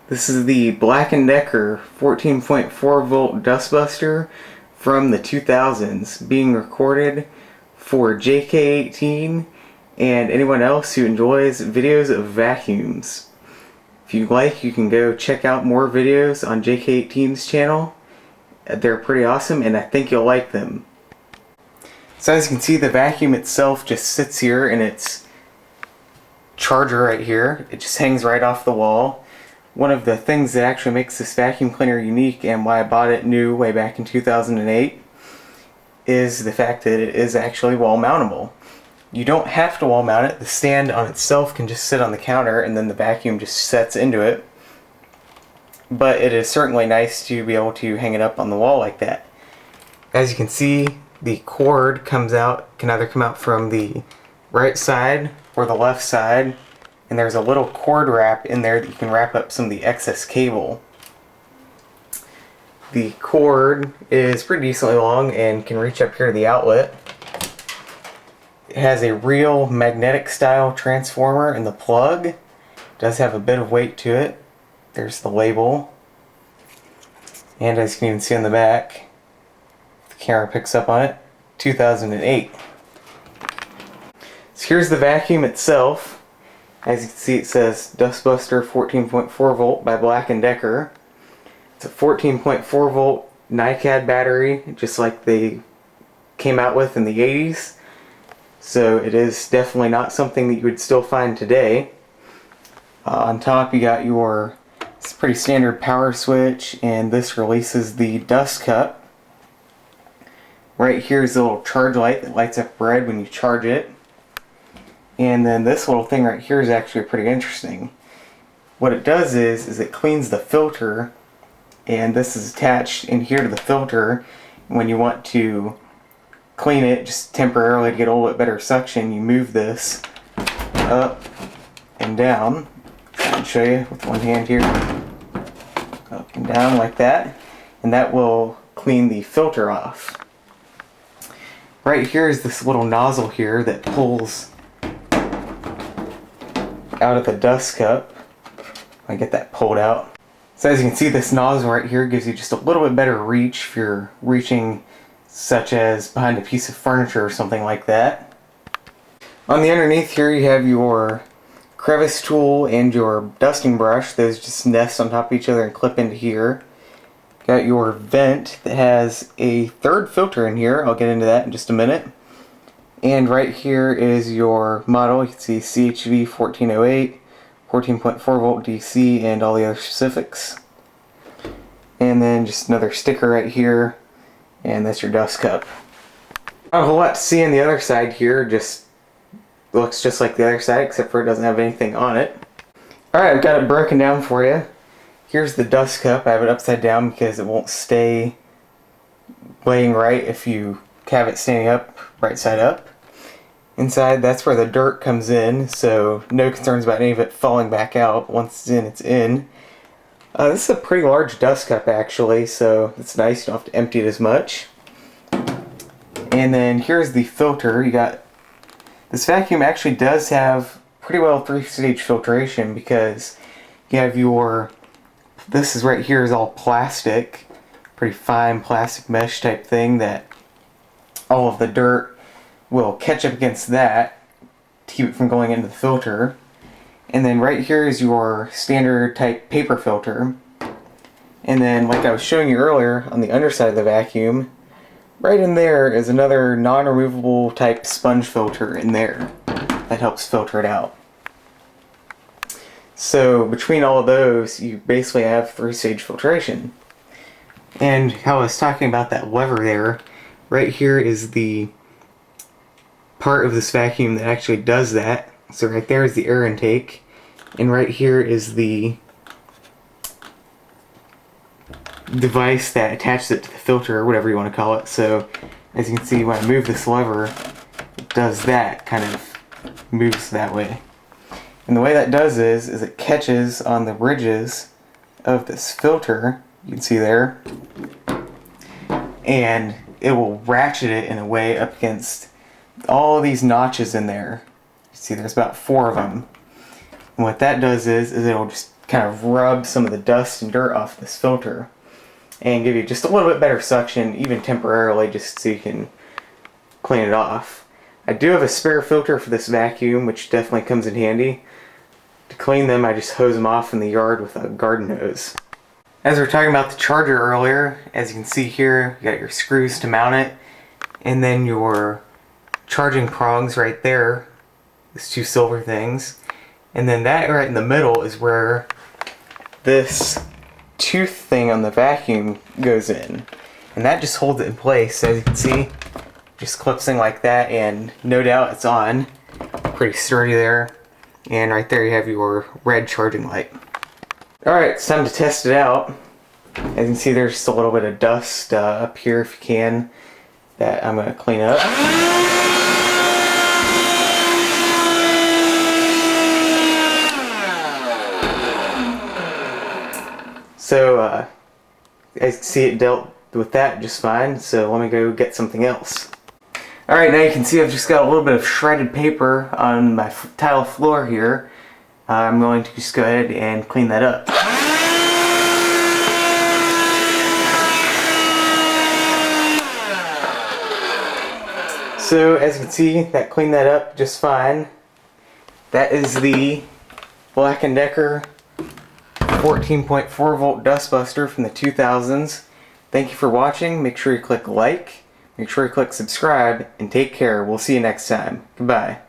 This is the Black and Decker 14.4 volt DustBuster from the 2000s, being recorded for JK18 and anyone else who enjoys videos of vacuums. If you'd like, you can go check out more videos on JK18's channel. They're pretty awesome and I think you'll like them. So as you can see, the vacuum itself just sits here in its charger right here. It just hangs right off the wall. One of the things that actually makes this vacuum cleaner unique and why I bought it new way back in 2008 is the fact that it is actually wall mountable. You don't have to wall mount it. The stand on itself can just sit on the counter and then the vacuum just sets into it. But it is certainly nice to be able to hang it up on the wall like that. As you can see, the cord can either come out from the right side or the left side. And there's a little cord wrap in there that you can wrap up some of the excess cable. The cord is pretty decently long and can reach up here to the outlet. It has a real magnetic style transformer in the plug. It does have a bit of weight to it. There's the label. And as you can even see on the back, the camera picks up on it, 2008. So here's the vacuum itself. As you can see, it says DustBuster 14.4 volt by Black and Decker. It's a 14.4 volt NiCad battery, just like they came out with in the 80s. So it is definitely not something that you would still find today. On top you got your pretty standard power switch, and this releases the dust cup. Right here is a little charge light that lights up red when you charge it. And then this little thing right here is actually pretty interesting. What it does is it cleans the filter, and this is attached in here to the filter. When you want to clean it just temporarily to get a little bit better suction, you move this up and down. I can show you with one hand here. Up and down like that, and that will clean the filter off. Right here is this little nozzle here that pulls out of the dust cup. I get that pulled out. So as you can see, this nozzle right here gives you just a little bit better reach if you're reaching such as behind a piece of furniture or something like that. On the underneath here you have your crevice tool and your dusting brush. Those just nest on top of each other and clip into here. Got your vent that has a third filter in here. I'll get into that in just a minute. And right here is your model. You can see CHV 1408, 14.4 volt DC, and all the other specifics. And then just another sticker right here, and that's your dust cup. Not a whole lot to see on the other side here, just looks just like the other side except for it doesn't have anything on it. Alright, I've got it broken down for you. Here's the dust cup. I have it upside down because it won't stay laying right if you have it standing up, right side up. Inside, that's where the dirt comes in, so no concerns about any of it falling back out. Once it's in, it's in. This is a pretty large dust cup actually, so it's nice. You don't have to empty it as much. And then here's the filter. You got this vacuum actually does have pretty well 3-stage filtration because you have your, this is right here is all plastic, pretty fine plastic mesh type thing that all of the dirt will catch up against that to keep it from going into the filter. And then right here is your standard type paper filter. And then like I was showing you earlier on the underside of the vacuum, right in there is another non-removable type sponge filter in there that helps filter it out. So between all of those you basically have 3-stage filtration. And how I was talking about that lever there, right here is the part of this vacuum that actually does that. So right there is the air intake, and right here is the device that attaches it to the filter, or whatever you want to call it. So as you can see, when I move this lever, it does that, kind of moves that way. And the way that does is it catches on the ridges of this filter, you can see there, and it will ratchet it in a way up against all these notches in there. You see there's about 4 of them. And what that does is it'll just kind of rub some of the dust and dirt off this filter and give you just a little bit better suction, even temporarily, just so you can clean it off. I do have a spare filter for this vacuum, which definitely comes in handy. To clean them, I just hose them off in the yard with a garden hose. As we were talking about the charger earlier, as you can see here, you got your screws to mount it, and then your charging prongs right there, these two silver things. And then that right in the middle is where this tooth thing on the vacuum goes in. And that just holds it in place. As you can see, just clips in like that, and no doubt it's on. Pretty sturdy there. And right there you have your red charging light. Alright, it's time to test it out. As you can see, there's just a little bit of dust up here, if you can, that I'm going to clean up. So, as you can see, it dealt with that just fine, so let me go get something else. Alright, now you can see I've just got a little bit of shredded paper on my tile floor here. I'm going to just go ahead and clean that up. So, as you can see, that cleaned that up just fine. That is the Black and Decker 14.4 volt DustBuster from the 2000s. Thank you for watching. Make sure you click like, make sure you click subscribe, and take care. We'll see you next time. Goodbye.